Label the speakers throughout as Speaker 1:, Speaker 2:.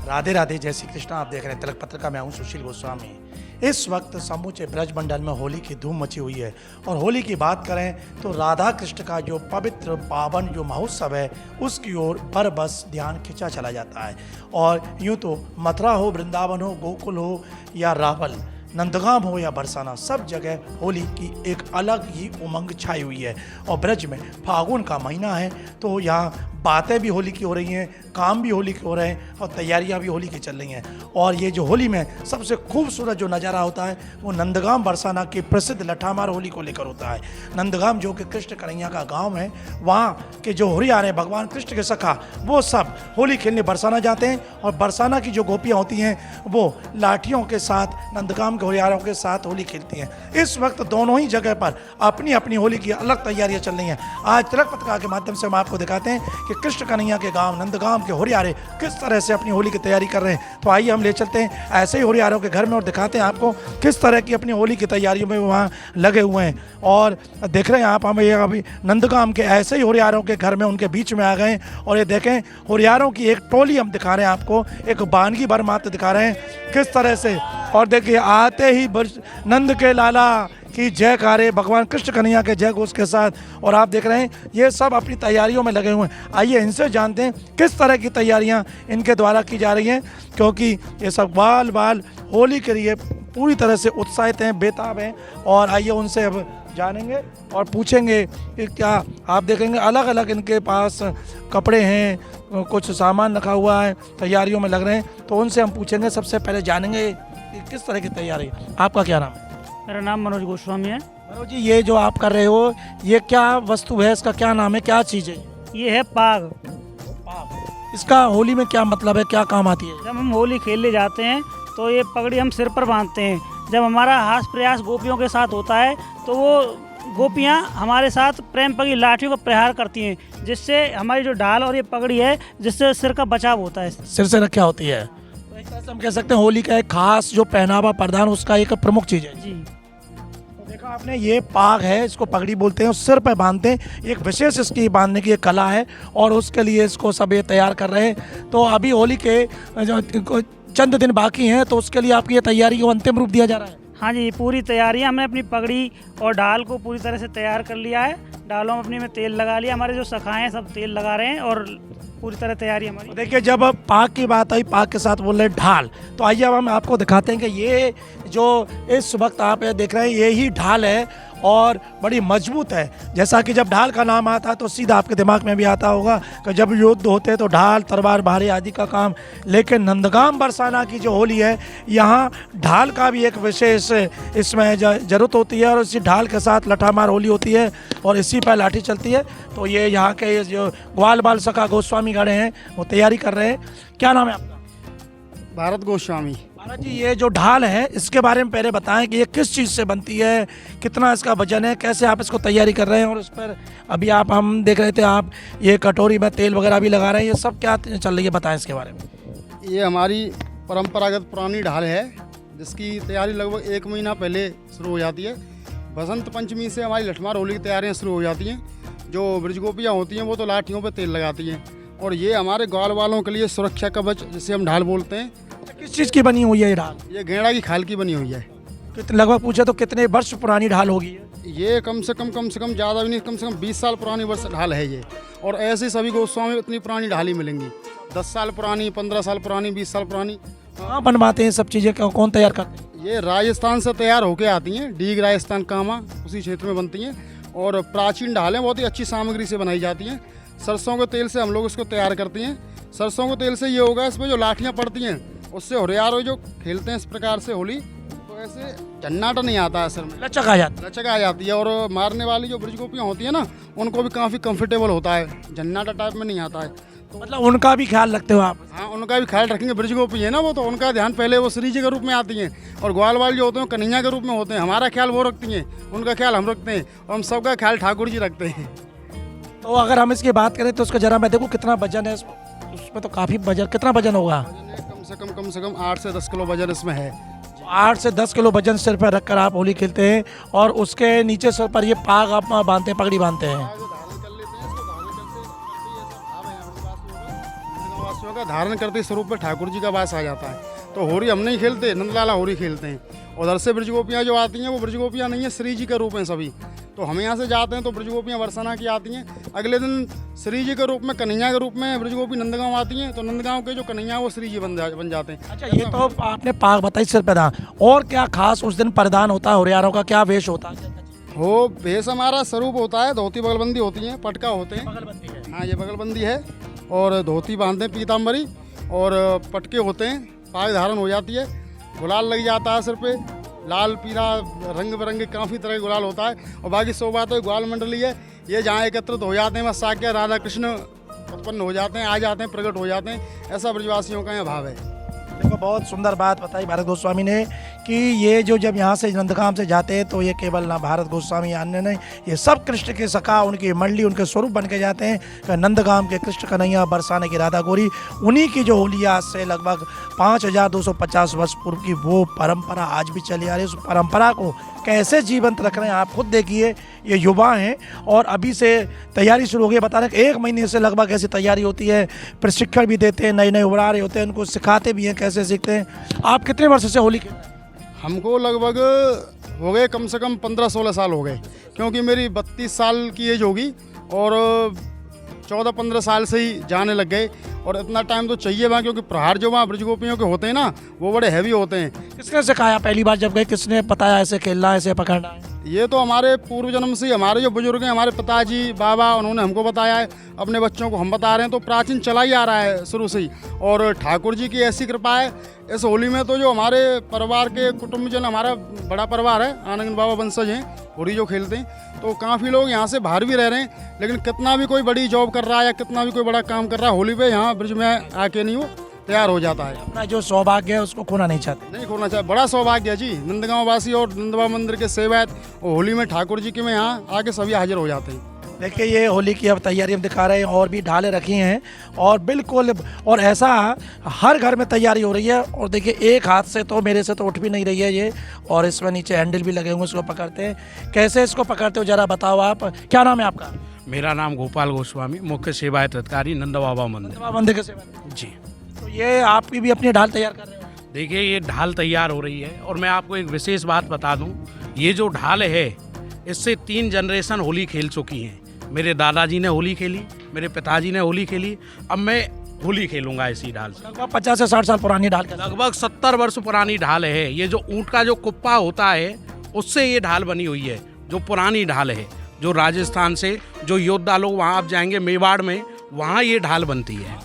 Speaker 1: राधे राधे, जय श्री कृष्ण। आप देख रहे हैं तिलक पत्रिका में हूं सुशील गोस्वामी। इस वक्त समूचे ब्रज मंडल में होली की धूम मची हुई है और होली की बात करें तो राधा कृष्ण का जो पवित्र पावन जो महोत्सव है उसकी ओर बस ध्यान खिंचा चला जाता है। और यूं तो मथुरा हो, वृंदावन हो, गोकुल हो या रावल, नंदगाम हो या बरसाना, सब जगह होली की एक अलग ही उमंग छाई हुई है। और ब्रज में फागुन का महीना है तो यहाँ बातें भी होली की हो रही हैं, काम भी होली के हो रहे हैं और तैयारियां भी होली की चल रही हैं। और ये जो होली में सबसे खूबसूरत जो नज़ारा होता है वो नंदगाम बरसाना की प्रसिद्ध लठामार होली को लेकर होता है। नंदगाम जो कि कृष्ण कन्हैया का गांव है, वहाँ के जो हुरियार हैं, भगवान कृष्ण के सखा, वो सब होली खेलने बरसाना जाते हैं। और बरसाना की जो गोपियाँ होती हैं वो लाठियों के साथ नंदगाम के हुरियारों के साथ होली खेलती हैं। इस वक्त दोनों ही जगह पर अपनी अपनी होली की अलग तैयारियाँ चल रही हैं। आज तिलक पत्रिका के माध्यम से हम आपको दिखाते हैं कि कृष्ण कन्हैया के गांव नंदगाम के हुरियारे किस तरह से अपनी होली की तैयारी कर रहे हैं। तो आइए हम ले चलते हैं ऐसे ही हुरियारों के घर में और दिखाते हैं आपको किस तरह की अपनी होली की तैयारियों में वहाँ लगे हुए हैं। और देख रहे हैं आप, हम ये अभी नंदगाम के ऐसे ही हुरियारों के घर में उनके बीच में आ गए। और ये देखें, हुरियारों की एक टोली हम दिखा रहे हैं आपको, एक बानगी भर मात्र दिखा रहे हैं किस तरह से। और देखिए, आते ही नंद के लाला की जयकारे, भगवान कृष्ण कन्हैया के जय घोष के साथ। और आप देख रहे हैं ये सब अपनी तैयारियों में लगे हुए हैं। आइए इनसे जानते हैं किस तरह की तैयारियां इनके द्वारा की जा रही हैं, क्योंकि ये सब बाल बाल होली के लिए पूरी तरह से उत्साहित हैं, बेताब हैं। और आइए उनसे अब जानेंगे और पूछेंगे कि क्या आप देखेंगे अलग अलग इनके पास कपड़े हैं, कुछ सामान रखा हुआ है, तैयारियों में लग रहे हैं। तो उनसे हम पूछेंगे, सबसे पहले जानेंगे कि किस तरह की तैयारी। आपका क्या नाम है?
Speaker 2: मेरा नाम मनोज गोस्वामी है।
Speaker 1: मनोज जी, ये जो आप कर रहे हो ये क्या वस्तु है, इसका क्या नाम है, क्या चीज़ है?
Speaker 2: ये है पाग।
Speaker 1: इसका होली में क्या मतलब है, क्या काम आती है?
Speaker 2: जब हम होली खेलने जाते हैं तो ये पगड़ी हम सिर पर बांधते हैं। जब हमारा हास प्रयास गोपियों के साथ होता है तो वो गोपियाँ हमारे साथ प्रेम पगी लाठियों का प्रहार करती हैं, जिससे हमारी जो ढाल और ये पगड़ी है जिससे सिर का बचाव होता है।
Speaker 1: सिर से रक्षा होती है, तो एक तरह से हम कह सकते हैं होली का एक खास जो पहनावा प्रधान उसका एक प्रमुख चीज़ है
Speaker 2: जी।
Speaker 1: देखा आपने, ये पाग है, इसको पगड़ी बोलते हैं, सिर पे बांधते हैं। एक विशेष इसकी बांधने की एक कला है और उसके लिए इसको सब ये तैयार कर रहे हैं। तो अभी होली के चंद दिन बाकी हैं, तो उसके लिए आपकी ये तैयारी को अंतिम रूप दिया जा रहा है।
Speaker 2: हाँ जी, पूरी तैयारियाँ हमने अपनी पगड़ी और ढाल को पूरी तरह से तैयार कर लिया है। डालों में अपनी में तेल लगा लिया, हमारे जो सखाए हैं सब तेल लगा रहे हैं और पूरी तरह तैयारी हमारी।
Speaker 1: देखिए, जब पाग की बात आई, पाग के साथ बोल रहे ढाल, तो आइए अब हम आपको दिखाते हैं कि ये जो इस वक्त आप देख रहे हैं ये ही ढाल है और बड़ी मजबूत है। जैसा कि जब ढाल का नाम आता है तो सीधा आपके दिमाग में भी आता होगा कि जब युद्ध होते हैं तो ढाल, तलवार, भारे आदि का काम। लेकिन नंदगाम बरसाना की जो होली है, यहाँ ढाल का भी एक विशेष इसमें जरूरत होती है और इसी ढाल के साथ लठामार होली होती है और इसी पर लाठी चलती है। तो ये यहाँ के जो ग्वाल बाल सखा गोस्वामी खड़े हैं वो तैयारी कर रहे हैं। क्या नाम है आपका?
Speaker 3: भारत गोस्वामी।
Speaker 1: भारत जी, ये जो ढाल है इसके बारे में पहले बताएं कि ये किस चीज़ से बनती है, कितना इसका वजन है, कैसे आप इसको तैयारी कर रहे हैं। और इस पर अभी हम देख रहे थे आप ये कटोरी में तेल वगैरह भी लगा रहे हैं, ये सब क्या चल रही है, बताएं इसके बारे में।
Speaker 3: ये हमारी परंपरागत पुरानी ढाल है जिसकी तैयारी लगभग 1 महीना पहले शुरू हो जाती है। बसंत पंचमी से हमारी लठमार होली की तैयारियाँ शुरू हो जाती हैं। जो ब्रजगोपियाँ होती हैं वो तो लाठियों पर तेल लगाती हैं और ये हमारे ग्वाल वालों के लिए सुरक्षा कवच जिसे हम ढाल बोलते हैं।
Speaker 1: किस चीज़ की बनी हुई है ये ढाल?
Speaker 3: ये गेंडा की खाल की बनी हुई है।
Speaker 1: लगभग पूछे तो कितने वर्ष पुरानी ढाल होगी
Speaker 3: ये कम से कम ज़्यादा भी नहीं, कम से कम 20 साल पुरानी वर्ष ढाल है ये। और ऐसे सभी गोस्वामी में इतनी पुरानी ढाल ही मिलेंगी, 10 साल पुरानी, 15 साल पुरानी, 20 साल पुरानी।
Speaker 1: कहाँ बनवाते हैं सब चीज़ें, कौन तैयार करते हैं?
Speaker 3: ये राजस्थान से तैयार होके आती हैं, डीग राजस्थान कामा उसी क्षेत्र में बनती हैं। और प्राचीन ढालें बहुत ही अच्छी सामग्री से बनाई जाती हैं। सरसों के तेल से हम लोग इसको तैयार करते हैं। सरसों के तेल से ये होगा, इसमें जो लाठियाँ पड़ती हैं उससे हुरियार जो खेलते हैं इस प्रकार से होली, तो ऐसे झन्नाटा नहीं आता है, सर में
Speaker 1: लचक आ जाती
Speaker 3: है। और मारने वाली जो ब्रजगोपियाँ होती हैं ना, उनको भी काफ़ी कंफर्टेबल होता है, झन्नाटा टाइप में नहीं आता है।
Speaker 1: तो मतलब उनका भी ख्याल रखते हो आप?
Speaker 3: हाँ, उनका भी ख्याल रखेंगे। ब्रजगोपी है ना वो, तो उनका ध्यान पहले वो श्री जी के रूप में आती हैं और ग्वाल वाल जो होते हैं कन्हैया के रूप में होते हैं। हमारा ख्याल वो रखती हैं, उनका ख्याल हम रखते हैं और हम सबका ख्याल ठाकुर जी रखते हैं।
Speaker 1: तो अगर हम इसकी बात करें तो उसका जरा मैं देखूँ कितना वजन है उसमें, तो काफ़ी वजन, कितना वजन होगा?
Speaker 3: कम से कम 8 से 10 किलो वजन इसमें है।
Speaker 1: 8 से 10 किलो वजन सिर पर रखकर आप होली खेलते हैं और उसके नीचे सिर पर ये पाग आप बांधते हैं, पगड़ी बांधते हैं।
Speaker 3: का धारण करते स्वरूप में ठाकुर जी का वास आ जाता है। तो होरी हम नहीं खेलते, नंदलाला होरी खेलते हैं। उधर से ब्रज गोपियाँ जो आती हैं वो ब्रज गोपियाँ नहीं है, श्री जी के रूप में सभी। तो हम यहाँ से जाते हैं तो ब्रज गोपियाँ बरसाना की आती हैं। अगले दिन श्री जी के रूप में, कन्हैया के रूप में ब्रज गोपी नंदगांव आती हैं। तो नंदगांव के जो कन्हैया वो श्री जी बन जाते हैं।
Speaker 1: अच्छा, ये तो आपने पाग बताई सिर परिधान, और क्या खास उस दिन परिधान होता है होरियारों का, क्या वेश होता है?
Speaker 3: हो भेष हमारा स्वरूप होता है, धोती बगलबंदी होती है, पटका होते हैं।
Speaker 1: बगलबंदी है।
Speaker 3: हाँ, ये बगलबंदी है और धोती बांधते हैं पीताम्बरी और पटके होते हैं, पाग धारण हो जाती है, गुलाल लग जाता है सिर पे, लाल पीला रंग बिरंगे काफ़ी तरह का गुलाल होता है। और बाकी सो बात है ग्वाल मंडली है, ये जहाँ एकत्रित हो जाते हैं बस साक्य राधा कृष्ण उत्पन्न हो जाते हैं, आ जाते हैं, प्रकट हो जाते हैं। ऐसा ब्रजवासियों का यहाँ भाव है।
Speaker 1: देखो, बहुत सुंदर बात बताई भारत गोस्वामी ने कि ये जो जब यहाँ से नंदगांव से जाते हैं तो ये केवल ना भारत गोस्वामी या अन्य नहीं, ये सब कृष्ण के सखा, उनकी मंडली, उनके स्वरूप बन के जाते हैं। नंदगांव के कृष्ण कन्हैया, बरसाने की राधा गौरी, उन्हीं की जो होली आज से लगभग 5250 वर्ष पूर्व की वो परंपरा आज भी चली आ रही है। उस परंपरा को कैसे जीवंत रख रहे हैं आप खुद देखिए। ये युवा हैं और अभी से तैयारी शुरू हो गई। बता रहे हैं 1 महीने से लगभग ऐसी तैयारी होती है, प्रशिक्षण भी देते हैं, नए नए उभरा रहे होते हैं, उनको सिखाते भी हैं कैसे सीखते हैं। आप कितने वर्ष से होली खेल रहे हैं?
Speaker 3: हमको लगभग हो गए कम से कम 15-16 साल हो गए, क्योंकि मेरी 32 साल की एज होगी और 14-15 साल से ही जाने लग गए। और इतना टाइम तो चाहिए वहाँ, क्योंकि प्रहार जो वहाँ ब्रज गोपियों के होते हैं ना, वो बड़े हैवी होते हैं।
Speaker 1: किसने सिखाया? पहली बार जब गए किसने बताया ऐसे खेलना है, ऐसे पकड़ना है?
Speaker 3: ये तो हमारे पूर्व जन्म से हमारे जो बुजुर्ग हैं, हमारे पिताजी बाबा, उन्होंने हमको बताया है, अपने बच्चों को हम बता रहे हैं। तो प्राचीन चला ही आ रहा है शुरू से ही। और ठाकुर जी की ऐसी कृपा है इस होली में, तो जो हमारे परिवार के कुटुंबजन, हमारा बड़ा परिवार है, आनंद बाबा वंशज हैं, होली जो खेलते हैं। तो काफ़ी लोग यहाँ से बाहर भी रह रहे हैं, लेकिन कितना भी कोई बड़ी जॉब कर रहा है या कितना भी कोई बड़ा काम कर रहा है, होली पे यहाँ ब्रज में आके नहीं वो तैयार हो जाता है।
Speaker 1: अपना जो सौभाग्य है उसको खोना नहीं चाहते।
Speaker 3: नहीं खोना चाहिए, बड़ा सौभाग्य है जी। नंदगांव वासी और नंदबाबा मंदिर के सेवायत और होली में ठाकुर जी के में यहाँ आके सभी हाजिर हो जाते हैं।
Speaker 1: देखिए, ये होली की अब तैयारी हम दिखा रहे हैं, और भी ढाले रखी हैं और बिल्कुल, और ऐसा हर घर में तैयारी हो रही है। और देखिए, एक हाथ से तो मेरे से तो उठ भी नहीं रही है ये, और इसमें नीचे हैंडल भी लगे हुए, इसको पकड़ते हैं। कैसे इसको पकड़ते हो जरा बताओ आप। क्या नाम है आपका?
Speaker 4: मेरा नाम गोपाल गोस्वामी, मुख्य सेवायत अधिकारी नंदबाबा मंदिर।
Speaker 1: बाबा मंदिर के सेवा।
Speaker 4: जी,
Speaker 1: तो ये आपकी भी अपनी ढाल तैयार कर रहे हो?
Speaker 4: देखिए ये ढाल तैयार हो रही है। और मैं आपको एक विशेष बात बता दूं, ये जो ढाल है इससे 3 जनरेशन होली खेल चुकी हैं। मेरे दादाजी ने होली खेली, मेरे पिताजी ने होली खेली, अब मैं होली खेलूंगा इसी ढाल से।
Speaker 1: लगभग 50 से 60 साल पुरानी ढाल।
Speaker 4: लगभग 70 वर्ष पुरानी ढाल है। ये जो ऊँट का जो कुप्पा होता है उससे ये ढाल बनी हुई है, जो पुरानी ढाल है, जो राजस्थान से जो योद्धा लोग, वहाँ आप जाएंगे मेवाड़ में, वहाँ ये ढाल बनती है,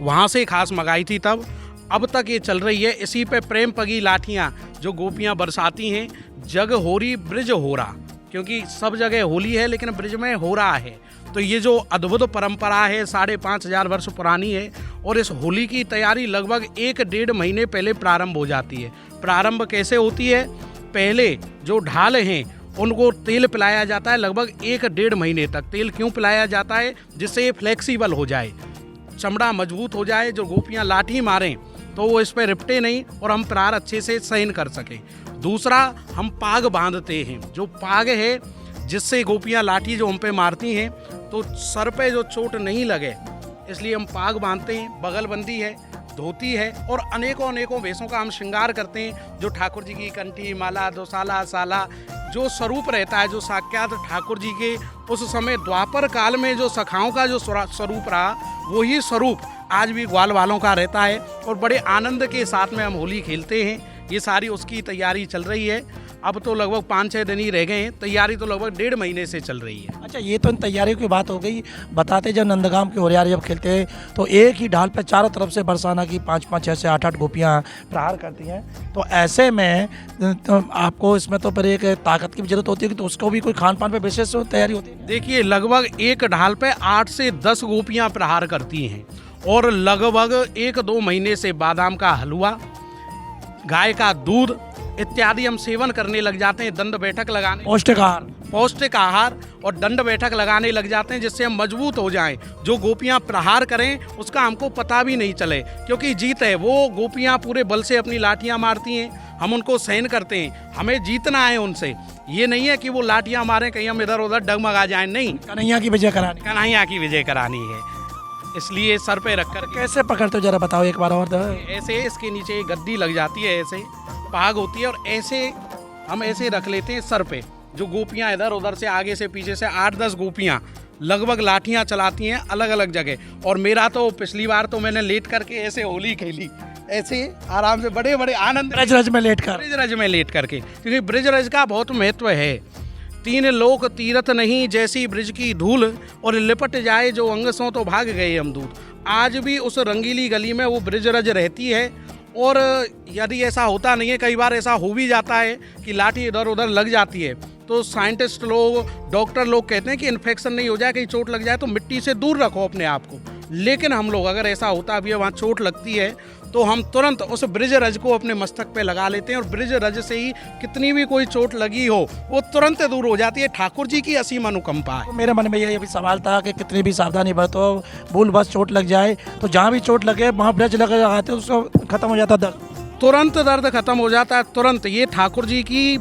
Speaker 4: वहाँ से खास मंगाई थी तब। अब तक ये चल रही है। इसी पे प्रेम पगी लाठियाँ जो गोपियाँ बरसाती हैं, जग होरी ब्रिज हो रहा, क्योंकि सब जगह होली है लेकिन ब्रिज में हो रहा है। तो ये जो अद्भुत परंपरा है 5,500 वर्ष पुरानी है। और इस होली की तैयारी लगभग 1-1.5 महीने पहले प्रारंभ हो जाती है। प्रारंभ कैसे होती है? पहले जो ढाल हैं उनको तेल पिलाया जाता है, लगभग 1-1.5 महीने तक। तेल क्यों पिलाया जाता है? जिससे ये फ्लेक्सिबल हो जाए, चमड़ा मजबूत हो जाए, जो गोपियाँ लाठी मारें तो वो इस पर रिपटे नहीं और हम प्रहार अच्छे से सहन कर सकें। दूसरा, हम पाग बांधते हैं। जो पाग है जिससे गोपियाँ लाठी जो हम पे मारती हैं तो सर पे जो चोट नहीं लगे, इसलिए हम पाग बांधते हैं। बगलबंदी है, धोती है, और अनेकों वेशों का हम श्रृंगार करते हैं। जो ठाकुर जी की कंठी, माला, दोसाला, साला, जो स्वरूप रहता है, जो साक्षात ठाकुर जी के उस समय द्वापर काल में जो सखाओं का जो स्वरूप रहा, वही स्वरूप आज भी ग्वाल वालों का रहता है। और बड़े आनंद के साथ में हम होली खेलते हैं। ये सारी उसकी तैयारी चल रही है। अब तो लगभग 5-6 दिन ही रह गए हैं। तैयारी तो लगभग 1.5 महीने से चल रही है।
Speaker 1: अच्छा, ये तो इन तैयारियों की बात हो गई। बताते जब नंदगांव के होरियार जब खेलते हैं तो एक ही ढाल पर चारों तरफ से बरसाना की 5-5, 6 से 8-8 गोपियाँ प्रहार करती हैं। तो ऐसे में तो आपको इसमें तो फिर एक ताकत की भी जरूरत होती है, तो उसको भी कोई खान पान पर विशेष तैयारी होती है?
Speaker 4: देखिए, लगभग एक ढाल पे 8 से 10 गोपियाँ प्रहार करती हैं। और लगभग 1-2 महीने से बादाम का हलवा, गाय का दूध इत्यादि हम सेवन करने लग जाते हैं। दंड बैठक लगाने, पौष्टिक आहार और दंड बैठक लगाने लग जाते हैं, जिससे हम मजबूत हो जाएं। जो गोपियां प्रहार करें उसका हमको पता भी नहीं चले, क्योंकि जीत है। वो गोपियां पूरे बल से अपनी लाठियां मारती हैं, हम उनको सहन करते हैं। हमें जीतना है उनसे। ये नहीं है कि वो लाठियां मारें कहीं हम इधर उधर डगमगा जाएं, नहीं।
Speaker 1: कन्हैया की विजय करानी,
Speaker 4: कन्हैया की विजय करानी है। इसलिए सर पे रख कर
Speaker 1: कैसे पकड़ते हो जरा बताओ एक बार और।
Speaker 4: ऐसे इसके नीचे गद्दी लग जाती है, ऐसे पाग होती है और ऐसे हम ऐसे रख लेते हैं सर पे। जो गोपियाँ इधर उधर से आगे से पीछे से 8-10 गोपियाँ लगभग लाठियाँ चलाती हैं अलग अलग जगह। और मेरा तो पिछली बार तो मैंने लेट करके ऐसे होली खेली, ऐसे आराम से बड़े बड़े आनंद
Speaker 1: ब्रज में लेट कर।
Speaker 4: ब्रिज में लेट करके, क्योंकि ब्रिज का बहुत महत्व है। 3 लोक तीरथ नहीं जैसी ब्रिज की धूल, और लिपट जाए जो अंग सो तो भाग गए हम दूत। आज भी उस रंगीली गली में वो ब्रिज रहती है। और यदि ऐसा होता नहीं है, कई बार ऐसा हो भी जाता है कि लाठी इधर उधर लग जाती है, तो साइंटिस्ट लोग, डॉक्टर लोग कहते हैं कि इन्फेक्शन नहीं हो जाए, कहीं चोट लग जाए तो मिट्टी से दूर रखो अपने आप को। लेकिन हम लोग अगर ऐसा होता भी है वहाँ चोट लगती है तो हम तुरंत उस ब्रिज रज को अपने मस्तक पे लगा लेते हैं, और ब्रिज रज से ही कितनी भी कोई चोट लगी हो वो तुरंत दूर हो जाती है। ठाकुर जी की असीम अनुकंपा है।
Speaker 1: मेरे मन में ये भी सवाल था कि कितनी भी सावधानी बरतो, भूल बस चोट लग जाए तो जहाँ भी चोट लगे वहाँ ब्रज लगाते उसको खत्म हो जाता दर्द,
Speaker 4: तुरंत दर्द खत्म हो जाता है तुरंत। ये ठाकुर जी की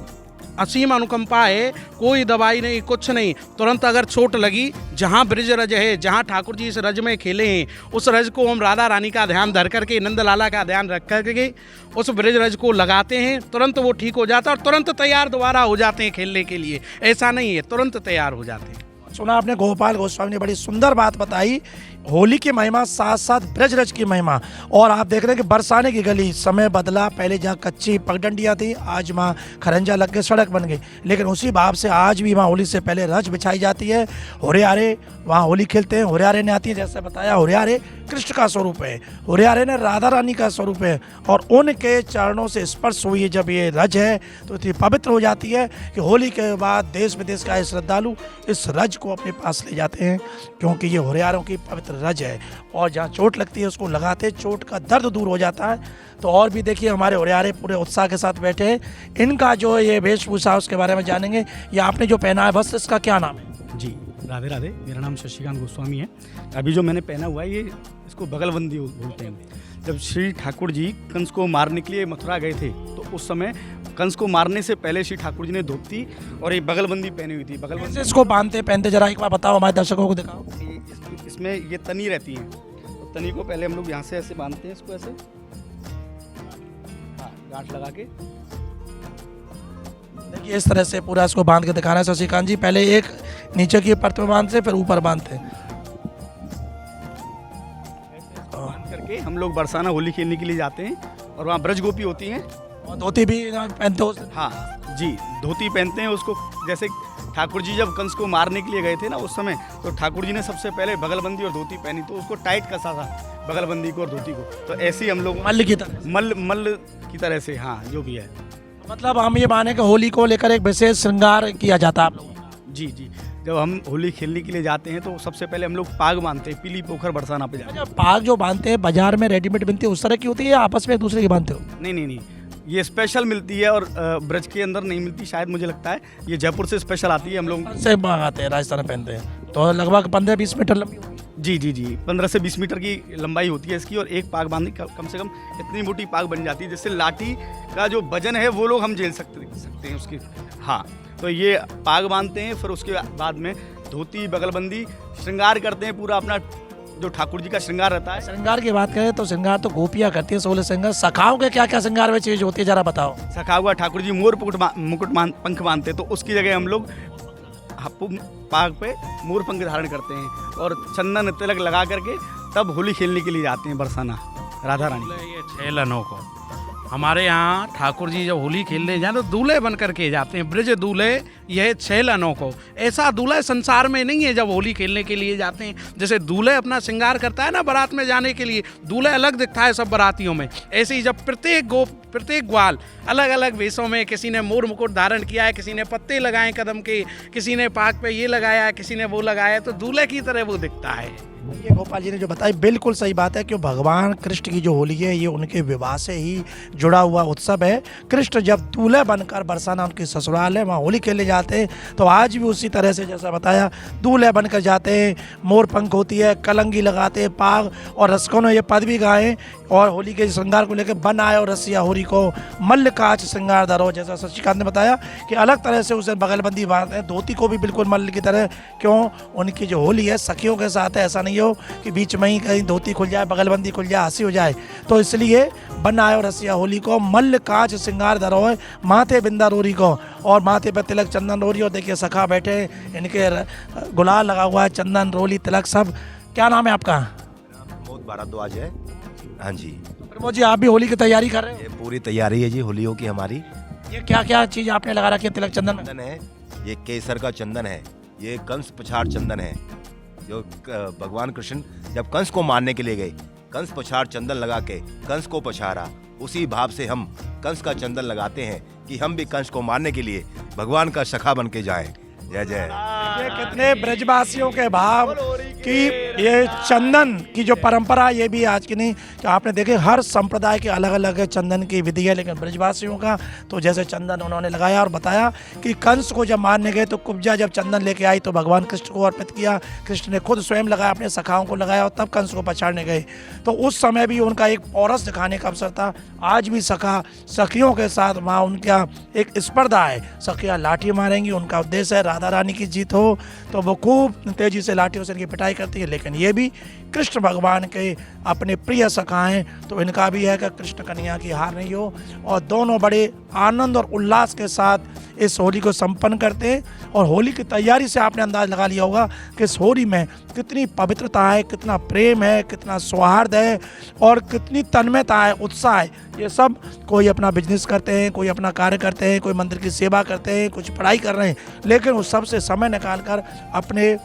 Speaker 4: असीम अनुकंपा है, कोई दवाई नहीं, कुछ नहीं। तुरंत अगर चोट लगी, जहाँ ब्रिज रज है, जहाँ ठाकुर जी इस रज में खेले हैं, उस रज को हम राधा रानी का ध्यान धर करके, नंद लाला का ध्यान रख करके उस ब्रिज रज को लगाते हैं, तुरंत वो ठीक हो जाता है और तुरंत तैयार दोबारा हो जाते हैं खेलने के लिए। ऐसा नहीं है, तुरंत तैयार हो जाते हैं।
Speaker 1: सुना आपने गोपाल गोस्वामी ने बड़ी सुंदर बात बताई, होली की महिमा साथ साथ ब्रज रज की महिमा। और आप देख रहे हैं कि बरसाने की गली, समय बदला, पहले जहाँ कच्ची पगडंडियाँ थी आज वहाँ खरंजा लग के सड़क बन गई, लेकिन उसी भाव से आज भी वहाँ होली से पहले रज बिछाई जाती है। होरियारे वहाँ होली खेलते हैं, होरियारे ने आती है, जैसे बताया होरियारे कृष्ण का स्वरूप है, होरियारे ने राधा रानी का स्वरूप है, और उनके चरणों से स्पर्श हुई है जब ये रज है तो इतनी पवित्र हो जाती है कि होली के बाद देश विदेश का श्रद्धालु इस रज को अपने पास ले जाते हैं, क्योंकि ये होरियारों की पवित्र रज है। और जहाँ चोट लगती है उसको लगाते चोट का दर्द दूर हो जाता है। तो और भी देखिए हमारे होरियारे पूरे उत्साह के साथ बैठे हैं, इनका जो ये वेशभूषा उसके बारे में जानेंगे। ये आपने जो पहना है वस्त्र, इसका क्या नाम है?
Speaker 5: जी राधे राधे, मेरा नाम शशिकांत गोस्वामी है। अभी जो मैंने पहना हुआ है ये इसको बगलबंदी बोलते हैं। जब श्री ठाकुर जी कंस को मारने के लिए मथुरा गए थे तो उस समय कंस को मारने से पहले श्री ठाकुर जी ने धोती और ये बगलबंदी पहनी हुई थी।
Speaker 1: कैसे इसको बांधते पहनते जरा एक बार बताओ, हमारे दर्शकों को दिखाओ।
Speaker 5: इसमें ये तनी रहती है, तो तनी को पहले हम लोग यहाँ से ऐसे बांधते हैं, इसको ऐसे हाँ गांठ लगा के।
Speaker 1: देखिए इस तरह से पूरा इसको बांध के दिखाना है शशिकांत जी। पहले एक नीचे की परत में बांधते फिर ऊपर बांधते हैं।
Speaker 5: बांध करके हम लोग बरसाना होली खेलने के लिए जाते हैं और वहाँ ब्रज गोपी होती हैं।
Speaker 1: और धोती भी पहनते हो?
Speaker 5: हाँ जी, धोती पहनते हैं उसको। जैसे ठाकुर जी जब कंस को मारने के लिए गए थे ना उस समय, तो ठाकुर जी ने सबसे पहले बगलबंदी और धोती पहनी, तो उसको टाइट कसा था बगलबंदी को और धोती को। तो ऐसे ही हम लोग
Speaker 1: मल्ल की तरह,
Speaker 5: मल्ल की तरह से, हाँ जो भी है।
Speaker 1: मतलब हम ये माने कि होली को लेकर एक विशेष श्रृंगार किया जाता है आप लोगों का?
Speaker 5: जी जी, जब हम होली खेलने के लिए जाते हैं तो सबसे पहले हम लोग पाग बांधते हैं, पीली पोखर बरसाना पे जाते हैं।
Speaker 1: अच्छा, पाग जो बांधते हैं बाजार में रेडीमेड बनती है उस तरह की होती है या आपस में एक दूसरे की बांधते हो?
Speaker 5: नहीं नहीं नहीं, ये स्पेशल मिलती है और ब्रज के अंदर नहीं मिलती शायद, मुझे लगता है ये जयपुर से स्पेशल आती है। हम लोग
Speaker 1: से मंगाते हैं, राजस्थान में पहनते हैं, तो लगभग 15-20 मीटर लंबी होगी।
Speaker 5: जी जी जी, 15 से 20 मीटर की लंबाई होती है इसकी, और एक पाग बांधने कम से कम इतनी मोटी पाग बन जाती है जिससे लाठी का जो वजन है वो लोग हम झेल सकते हैं उसकी। हाँ, तो ये पाग बांधते हैं, फिर उसके बाद में धोती बगलबंदी श्रृंगार करते हैं पूरा अपना, जो ठाकुर जी का श्रृंगार रहता है।
Speaker 1: श्रृंगार की बात करें तो श्रृंगार तो गोपियाँ करती है, 16 श्रृंगार। सखाओं के क्या क्या श्रृंगार में चीज होती है जरा बताओ।
Speaker 5: सखा हुआ ठाकुर जी मोर मुकुट पंख बांधते हैं, तो उसकी जगह हम लोग पाग पे मोर पंख धारण करते हैं और चंदन तिलक लगा करके तब होली खेलने के लिए जाते हैं बरसाना राधा रानी।
Speaker 4: ये 6 लनों को हमारे यहाँ ठाकुर जी जब होली खेलने जाए तो दूल्हे बन करके जाते हैं, ब्रिज दूल्हे। यह 6 लनों को, ऐसा दूल्हा संसार में नहीं है जब होली खेलने के लिए जाते हैं। जैसे दूल्हे अपना श्रृंगार करता है ना बारात में जाने के लिए, दूल्हे अलग दिखता है सब बारातियों में, ऐसे ही जब प्रत्येक ग्वाल अलग अलग वेशों में, किसी ने मोर मुकुट धारण किया है, किसी ने पत्ते लगाए कदम के, किसी ने पाग पे ये लगाया है, किसी ने वो लगाया, तो दूल्हे की तरह वो दिखता है।
Speaker 1: ये गोपाल जी ने जो बताई बिल्कुल सही बात है, क्यों भगवान कृष्ण की जो होली है ये उनके विवाह से ही जुड़ा हुआ उत्सव है। कृष्ण जब दूल्हे बनकर बरसाना उनकी ससुराल है वहाँ होली खेलने जाते हैं, तो आज भी उसी तरह से जैसा बताया दूल्हे बनकर जाते हैं, मोर पंख होती है, कलंगी लगाते हैं, पाग, और रसिकों ने ये पद भी गाए और होली के श्रृंगार को लेकर बन आए और रसिया होरी को मल्ल काच श्रृंगार धरो। जैसा शशिकांत ने बताया कि अलग तरह से उसे बगलबंदी बात है, धोती को भी बिल्कुल मल्ल की तरह, क्यों उनकी जो होली है सखियों के साथ है, ऐसा नहीं हो कि बीच में ही कहीं धोती खुल जाए, बगलबंदी खुल जाए, हंसी हो जाए। तो इसलिए बन आए और रसिया होली को मल्ल काच श्रृंगार धरो है, माथे बिंदा रोरी को, और माथे पर तिलक चंदन रोरी। और देखिए सखा बैठे, इनके गुलाल लगा हुआ है, चंदन रोली तिलक सब। क्या नाम है आपका?
Speaker 6: प्रमोद भारद्वाज है। हाँ जी,
Speaker 1: प्रमोद जी, आप भी होली की तैयारी कर रहे हो?
Speaker 6: ये पूरी तैयारी है जी होलियों की हमारी।
Speaker 1: ये क्या क्या चीज़ आपने लगा रखी है तिलक चंदन में?
Speaker 6: चंदन है, ये केसर का चंदन है, ये कंस पछाड़ चंदन है। जो भगवान कृष्ण जब कंस को मारने के लिए गए, कंस पछाड़ चंदन लगा के कंस को पछाड़ा, उसी भाव से हम कंस का चंदन लगाते हैं कि हम भी कंस को मारने के लिए भगवान का सखा बन के जाएं। जय जय।
Speaker 1: ये कितने ब्रजवासियों के भाव कि ये चंदन की जो परंपरा, ये भी आज की नहीं कि आपने देखे हर संप्रदाय के अलग अलग चंदन की विधि है, लेकिन ब्रजवासियों का तो जैसे चंदन उन्होंने लगाया और बताया कि कंस को जब मारने गए तो कुब्जा जब चंदन लेके आई तो भगवान कृष्ण को अर्पित किया, कृष्ण ने खुद स्वयं लगाया, अपने सखाओं को लगाया और तब कंस को पछाड़ने गए। तो उस समय भी उनका एक पौरस दिखाने का अवसर था। आज भी सखा सखियों के साथ वहाँ उनका एक स्पर्धा है, सखियाँ लाठी मारेंगी, उनका उद्देश्य है राधा रानी की जीत हो, तो वो खूब तेजी से लाठियों से इनकी पिटाई करती है। लेकिन ये भी कृष्ण भगवान के अपने प्रिय सखा हैं, तो इनका भी है कि कृष्ण कन्हैया की हार नहीं हो। और दोनों बड़े आनंद और उल्लास के साथ इस होली को संपन्न करते हैं। और होली की तैयारी से आपने अंदाज लगा लिया होगा कि इस होली में कितनी पवित्रता है, कितना प्रेम है, कितना सौहार्द है और कितनी तन्मयता है, उत्साह है। ये सब कोई अपना बिजनेस करते हैं, कोई अपना कार्य करते हैं, कोई मंदिर की सेवा करते हैं, कुछ पढ़ाई कर रहे हैं, लेकिन उस सब से समय निकाल कर अपने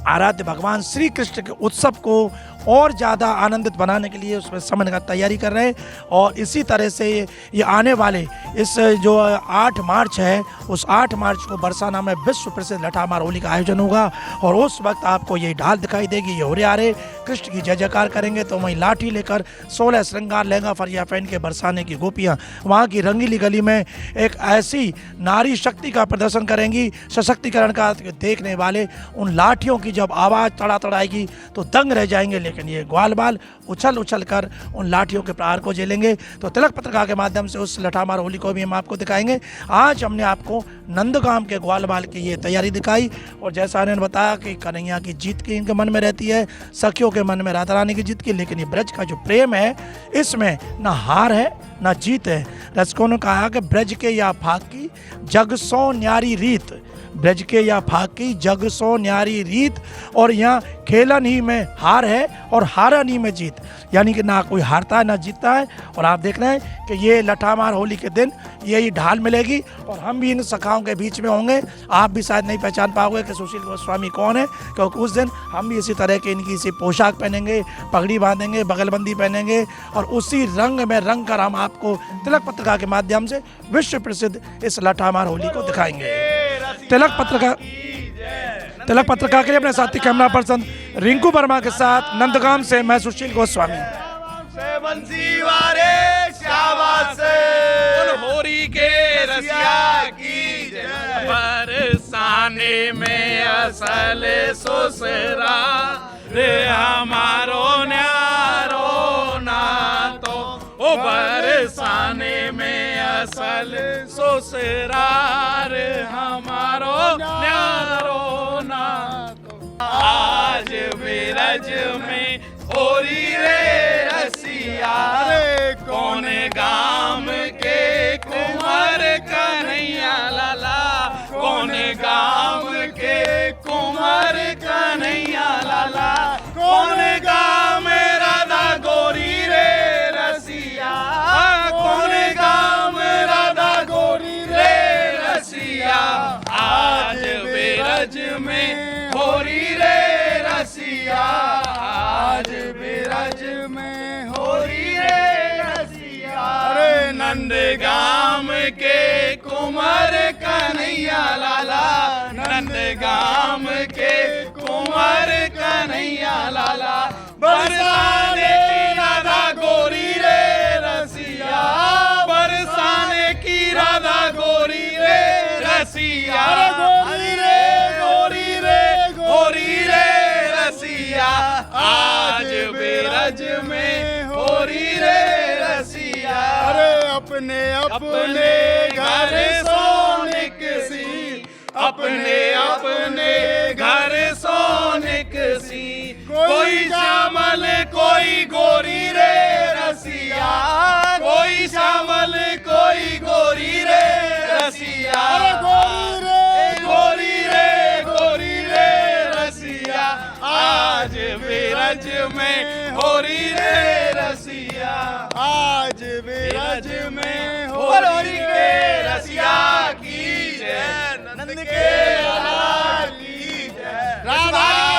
Speaker 1: आराध्य भगवान श्री कृष्ण के उत्सव को और ज़्यादा आनंदित बनाने के लिए उसमें समय का तैयारी कर रहे हैं। और इसी तरह से ये आने वाले इस जो 8 मार्च है, उस 8 मार्च को बरसाना में विश्व प्रसिद्ध लठामार होली का आयोजन होगा। और उस वक्त आपको ये ढाल दिखाई देगी, ये होरे आरे कृष्ण की जय जयकार करेंगे। तो वहीं लाठी लेकर 16 श्रृंगार लहंगा फरिया पहन के बरसाने की गोपियाँ वहाँ की रंगीली गली में एक ऐसी नारी शक्ति का प्रदर्शन करेंगी, सशक्तिकरण का। देखने वाले उन लाठियों की जब आवाज़ तड़ातड़ाएगी तो दंग रह जाएंगे। लेकिन ये ग्वाल बाल उछल उछल कर उन लाठियों के प्रहार को झेलेंगे। तो तिलक पत्रिका के माध्यम से उस लठामार होली को भी हम आपको दिखाएंगे। आज हमने आपको नंदगाम के ग्वाल बाल की ये तैयारी दिखाई। और जैसा इन्होंने बताया कि कन्हैया की जीत की इनके मन में रहती है, सखियों के मन में राधा रानी की जीत की। लेकिन ये ब्रज का जो प्रेम है, इसमें ना हार है ना जीत है। रसिकों ने कहा कि ब्रज के या फाकी जग सो न्यारी रीत, ब्रज के या फाकी जग सो न्यारी रीत। और यहाँ खेलन ही में हार है और हारन ही में जीत, यानी कि ना कोई हारता है ना जीतता है। और आप देख रहे हैं कि ये लठामार होली के दिन यही ढाल मिलेगी और हम भी इन सखाओं के बीच में होंगे। आप भी शायद नहीं पहचान पाओगे कि सुशील गोस्वामी कौन है, क्योंकि उस दिन हम भी इसी तरह के इनकी सी पोशाक पहनेंगे, पगड़ी बांधेंगे, बगलबंदी पहनेंगे और उसी रंग में रंग कर हम आपको तिलक पत्रिका के माध्यम से विश्व प्रसिद्ध इस लठामार होली को दिखाएंगे। तिलक पत्रिका के लिए अपने साथी कैमरा पर्सन रिंकू वर्मा के साथ नंदगाम से मैं सुशील गोस्वामी।
Speaker 4: होरी के रसिया की बरसाने में असल सुसरा रे हमारो न्यारो ना तो ओ बरसाने में असल ससुराल हमारो न्यारो ना तो। आज बिरज में होरी रे रसिया कौन गाम के कुंवर कन्हैया लाला, कौन गाम के कुंवर कन्हैया लाला, कौन गाम राधा गोरी रे रसिया, कौन गाम राधा गोरी रे रसिया। आज बिरज में होरी रे रसिया, आज बिरज में होरी रे रसिया। अरे नंदगाम के कुंवर कन्हैया लाला, नंदगाम के कुंवर कन्हैया लाला, बरसाने की राधा गोरी रे रसिया, बरसाने की राधा गोरी रे रसिया। गोरी रे गोरी रे गोरी रे रसिया, आज बिरज में हो
Speaker 3: अपने अपने घर सोनिक सी,
Speaker 4: अपने अपने घर सोनिक सी, कोई श्यामल कोई गोरी रे रसिया, कोई श्यामल कोई गोरी रे रसिया, गोरी रे रसिया, आज बेरज में होरी रे रसिया,
Speaker 3: आज बेरज में
Speaker 4: होरी रे रसिया की जय, नंद के लाल की जय,
Speaker 3: राधा